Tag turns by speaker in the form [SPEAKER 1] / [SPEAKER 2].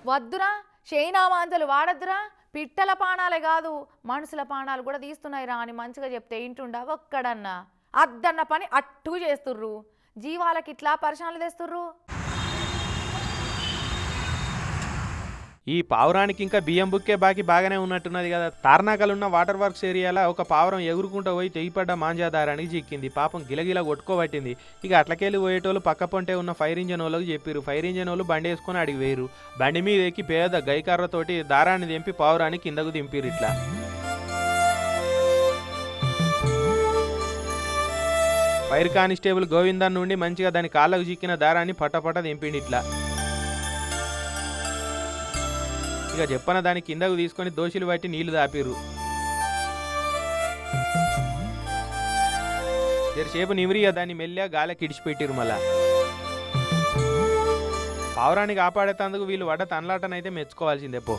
[SPEAKER 1] వద్దురా షైనామాంజలు వాడద్దురా పిట్టల పానాలే కాదు మనుషుల పానాలు కూడా తీస్తున్నాయిరా అని మంచిగా చెప్తే ఇంటుండా ఒక్కడన్నా అద్దన్న పని అట్టు చేస్తుర్రు జీవాలకి ఇట్లా పరిశానలు తెస్తుర్రు
[SPEAKER 2] ఈ పావురానికి ఇంకా బియ్యం బుక్కే బాకి బాగానే ఉన్నట్టున్నది కదా. తార్నాకలున్న వాటర్ వర్క్స్ ఏరియాలో ఒక పావురం ఎగురుకుంటూ పోయి తెగిపడ్డ మాంజాదారానికి చిక్కింది. పాపం గిలగిల కొట్టుకోబట్టింది. ఇక అట్లకెళ్ళి పోయేటోళ్ళు పక్క పొంటే ఉన్న ఫైర్ ఇంజన్ వాళ్ళకి చెప్పారు. ఫైర్ ఇంజన్ వాళ్ళు బండి వేసుకొని అడిగి వేయరు. బండి మీద ఎక్కి పేద గైకర్రతోటి దారాన్ని దింపి పావురాన్ని కిందకు దింపిరు. ఇట్లా ఫైర్ కానిస్టేబుల్ గోవిందన్ నుండి మంచిగా దాని కాళ్ళకు చిక్కిన దారాన్ని పట్టపట్ట దింపిండి. ఇట్లా ఇక చెప్పన దాని కిందకు తీసుకొని దోషులు పట్టి నీళ్లు దాపిర్రు. జరసేపు నిమిరిగా దాన్ని మెల్లగా గాలికి ఇడిచిపెట్టిరు. మళ్ళా పావురాన్ని కాపాడేందుకు వీళ్ళు పడ్డ తనలాటనైతే మెచ్చుకోవాల్సిందే పో.